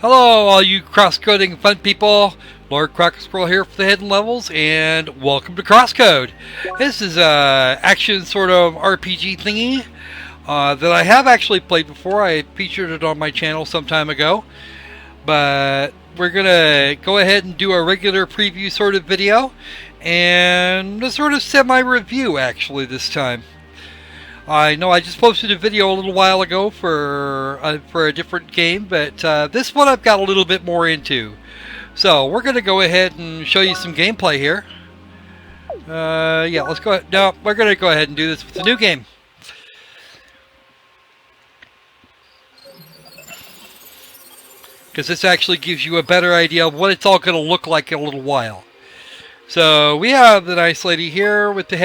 Hello, all you cross-coding fun people. Lord Crocosquirrel here for the Hidden Levels, and welcome to Crosscode. This is a action sort of RPG thingy that I have actually played before. I featured it on my channel some time ago, but we're gonna go ahead and do a regular preview sort of video and a sort of semi-review actually this time. I know I just posted a video a little while ago for a different game, but this one I've got a little bit more into. So we're going to go ahead and show you some gameplay here. Yeah, let's go ahead. No, we're going to go ahead and do this with a new game. Because this actually gives you a better idea of what it's all going to look like in a little while. So we have the nice lady here with the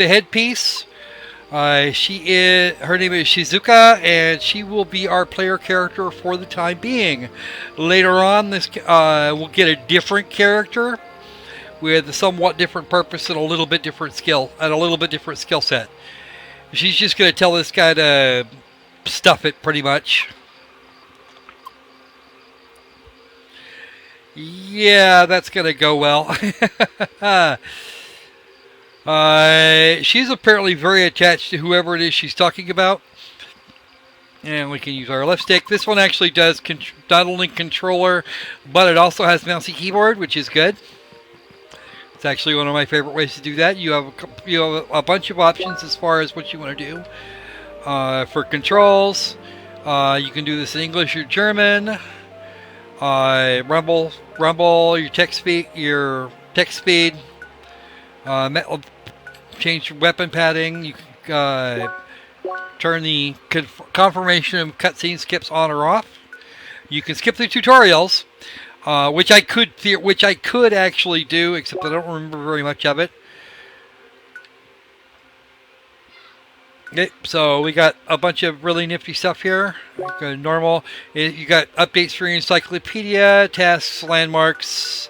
headpiece. Her name is Shizuka, and she will be our player character for the time being. Later on, we'll get a different character with a somewhat different purpose and a little bit different skill set. She's just going to tell this guy to stuff it, pretty much. Yeah, that's going to go well. She's apparently very attached to whoever it is she's talking about. And we can use our left stick. This one actually does not only controller, but it also has mousey keyboard, which is good. It's actually one of my favorite ways to do that. You have a bunch of options as far as what you want to do. For controls, you can do this in English or German. Rumble, your text speed. Change your weapon padding. You can turn the confirmation of cutscene skips on or off. You can skip the tutorials, which I could actually do, except I don't remember very much of it. Okay, so we got a bunch of really nifty stuff here. Normal. You got updates for your encyclopedia, tasks, landmarks,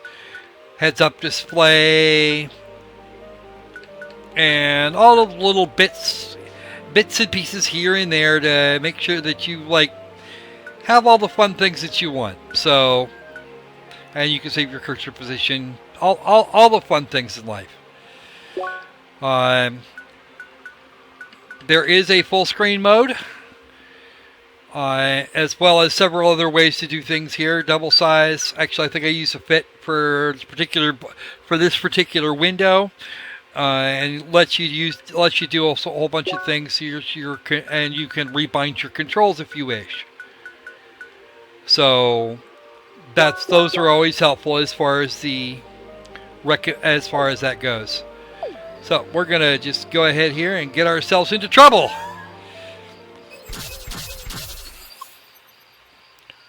heads-up display, and all of the little bits and pieces here and there to make sure that you have all the fun things that you want. So, and you can save your cursor position, all the fun things in life. There is a full screen mode, as well as several other ways to do things here. Double size. Actually, I think I use a fit for this particular window. And lets you do also a whole bunch of things. And you can rebind your controls if you wish. So those are always helpful as far as that goes. So we're gonna just go ahead here and get ourselves into trouble.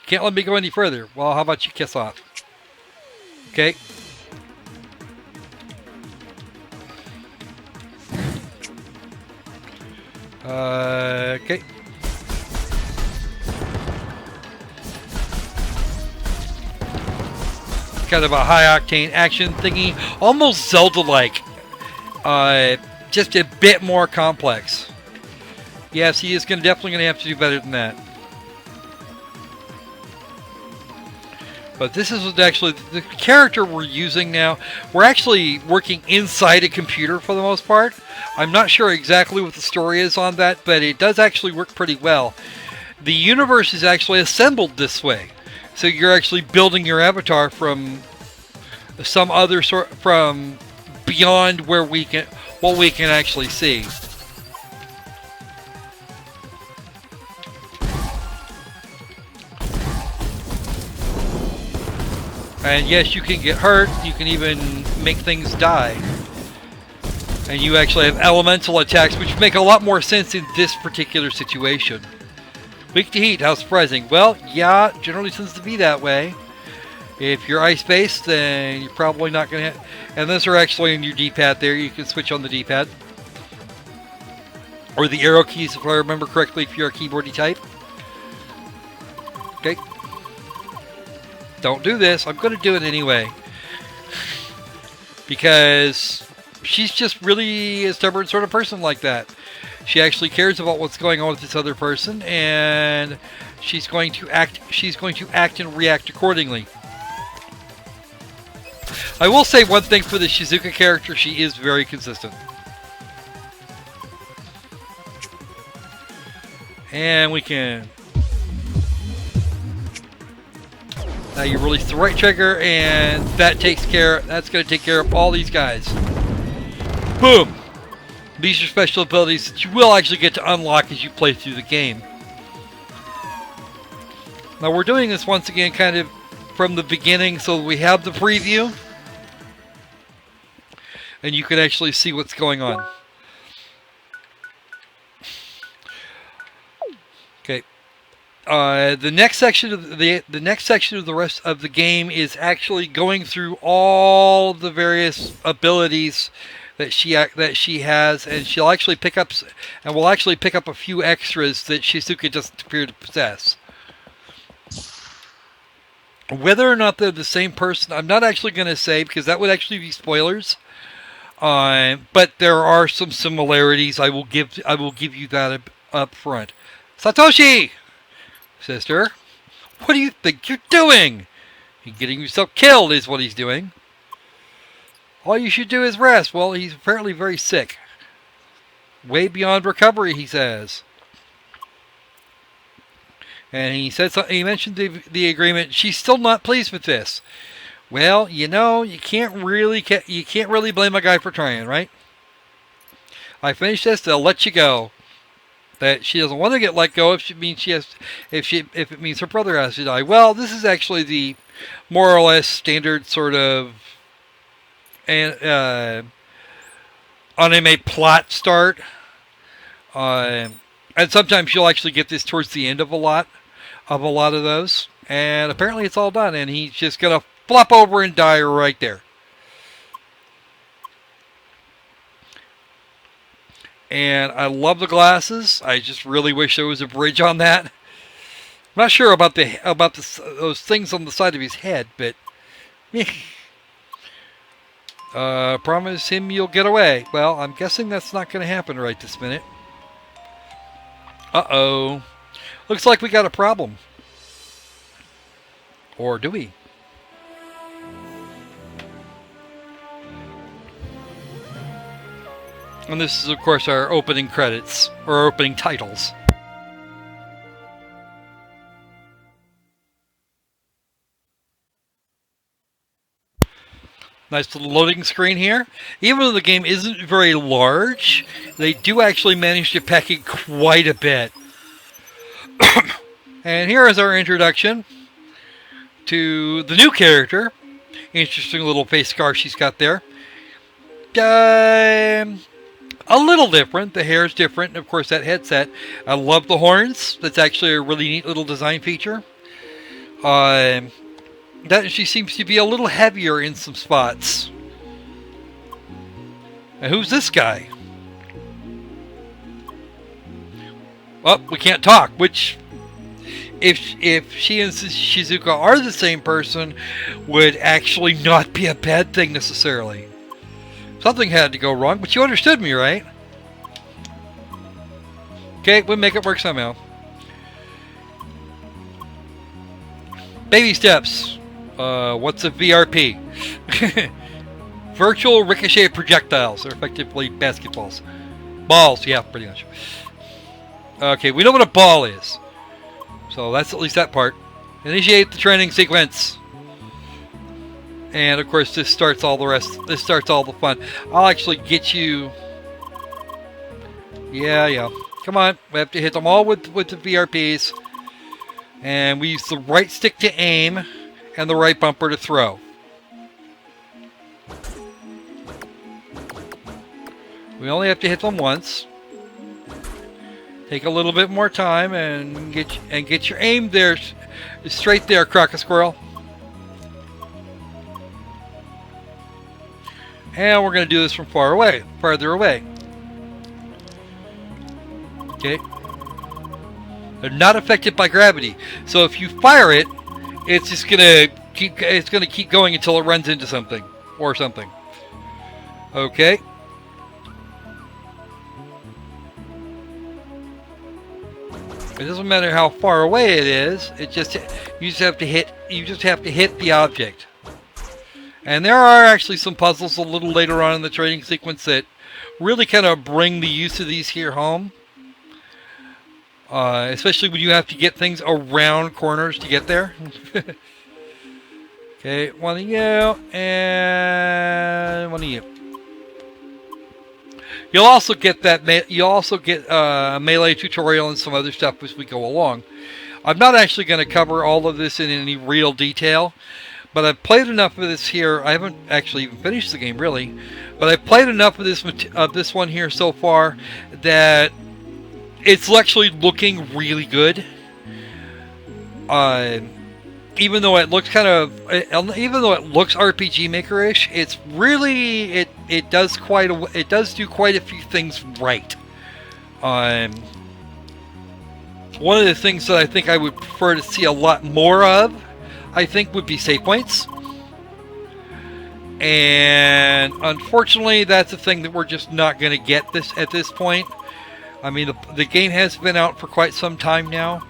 Can't let me go any further. Well, how about you kiss off? Okay. Okay. Kind of a high-octane action thingy. Almost Zelda-like. Just a bit more complex. Yes, he is definitely going to have to do better than that. But this is actually the character we're using now. We're actually working inside a computer for the most part. I'm not sure exactly what the story is on that, but it does actually work pretty well. The universe is actually assembled this way. So you're actually building your avatar from some other from beyond what we can actually see. And yes, you can get hurt. You can even make things die. And you actually have elemental attacks, which make a lot more sense in this particular situation. Weak to heat, how surprising. Well, yeah, generally tends to be that way. If you're ice-based, then you're probably not going to hit. And those are actually in your D-pad there. You can switch on the D-pad. Or the arrow keys, if I remember correctly, if you're a keyboardy type. Okay. Don't do this. I'm going to do it anyway. Because she's just really a stubborn sort of person like that. She actually cares about what's going on with this other person, and she's going to act and react accordingly. I will say one thing for the Shizuka character, she is very consistent. And we can... Now you release the right trigger, and that's going to take care of all these guys. Boom! These are special abilities that you will actually get to unlock as you play through the game. Now we're doing this once again kind of from the beginning, so we have the preview. And you can actually see what's going on. Okay. The next section of the rest of the game is actually going through all the various abilities that she has, and she'll actually pick up, and will actually pick up a few extras that Shizuka doesn't appear to possess. Whether or not they're the same person, I'm not actually going to say, because that would actually be spoilers. But there are some similarities. I will give you that up front. Satoshi! Sister, what do you think you're doing? You're getting yourself killed is what he's doing. All you should do is rest. Well, he's apparently very sick. Way beyond recovery, he says. And he said something, he mentioned the agreement. She's still not pleased with this. Well, you know, you can't really blame a guy for trying, right? I finished this, they'll let you go. That she doesn't want to get let go if it means if it means her brother has to die. Well, this is actually the more or less standard sort of anime plot start. And sometimes you'll actually get this towards the end of a lot of those. And apparently it's all done, and he's just gonna flop over and die right there. And I love the glasses. I just really wish there was a bridge on that. I'm not sure about those things on the side of his head, but promise him you'll get away. Well, I'm guessing that's not going to happen right this minute. Uh-oh. Looks like we got a problem. Or do we? And this is, of course, our opening credits, or opening titles. Nice little loading screen here. Even though the game isn't very large, they do actually manage to pack in quite a bit. And here is our introduction to the new character. Interesting little face scar she's got there. A little different. The hair is different. And of course, that headset. I love the horns. That's actually a really neat little design feature. That she seems to be a little heavier in some spots. And who's this guy? Well, we can't talk. Which, if she and Shizuka are the same person, would actually not be a bad thing necessarily. Something had to go wrong, but you understood me, right? Okay, we'll make it work somehow. Baby steps. What's a VRP? Virtual ricochet projectiles. They're effectively basketballs. Balls, yeah, pretty much. Okay, we know what a ball is. So that's at least that part. Initiate the training sequence. And of course, this starts all the rest. This starts all the fun. I'll actually get you. Yeah. Come on. We have to hit them all with the VRPs. And we use the right stick to aim and the right bumper to throw. We only have to hit them once. Take a little bit more time and get your aim there, straight there, Crocosquirrel. And we're going to do this from farther away. Okay. They're not affected by gravity. So if you fire it, it's just going to keep going until it runs into something or something. Okay. It doesn't matter how far away it is. It just you just have to hit the object. And there are actually some puzzles a little later on in the training sequence that really kind of bring the use of these here home. Especially when you have to get things around corners to get there. Okay, one of you and one of you. You'll also get a melee tutorial and some other stuff as we go along. I'm not actually going to cover all of this in any real detail, but I've played enough of this here. I haven't actually even finished the game really, but I've played enough of this one here so far that it's actually looking really good. Even though it looks RPG Maker-ish, it's really it does do quite a few things right. One of the things that I think I would prefer to see a lot more of, I think, would be save points. And unfortunately, that's a thing that we're just not going to get at this point. I mean, the game has been out for quite some time now,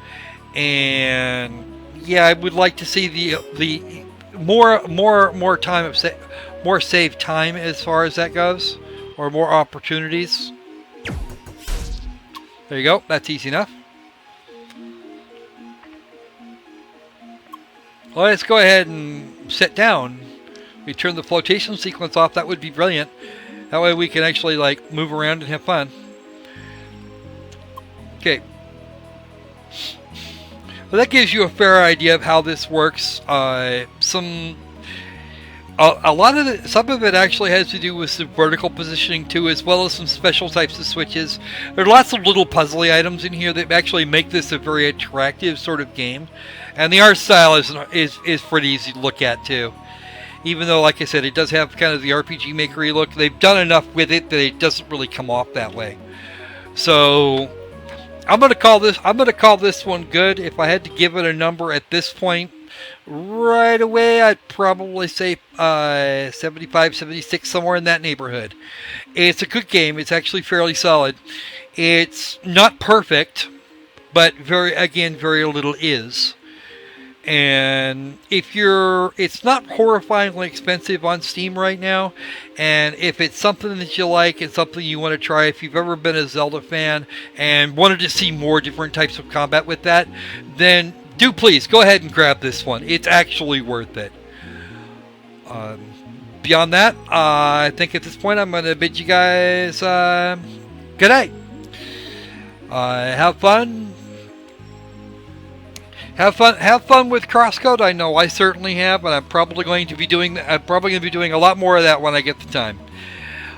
and yeah, I would like to see the more time of more save time as far as that goes, or more opportunities. There you go. That's easy enough. Well, let's go ahead and sit down. We turn the flotation sequence off. That would be brilliant. That way we can actually like move around and have fun. Okay. Well, that gives you a fair idea of how this works. Some of it actually has to do with some vertical positioning too, as well as some special types of switches. There are lots of little puzzly items in here that actually make this a very attractive sort of game, and the art style is pretty easy to look at too. Even though, like I said, it does have kind of the RPG Maker-y look, they've done enough with it that it doesn't really come off that way. So I'm gonna call this one good. If I had to give it a number at this point, right away, I'd probably say 75, 76, somewhere in that neighborhood. It's a good game. It's actually fairly solid. It's not perfect, but very little is. And it's not horrifyingly expensive on Steam right now, and if it's something that you like and something you want to try, if you've ever been a Zelda fan and wanted to see more different types of combat with that, then do please go ahead and grab this one. It's actually worth it. Beyond that, I think at this point I'm going to bid you guys good night. Have fun. Have fun with Crosscode. I know I certainly have, and I'm probably going to be doing a lot more of that when I get the time.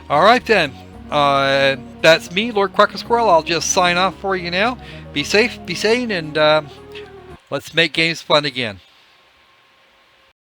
All right then. That's me, Lord Crocosquirrel. I'll just sign off for you now. Be safe, be sane, and let's make games fun again.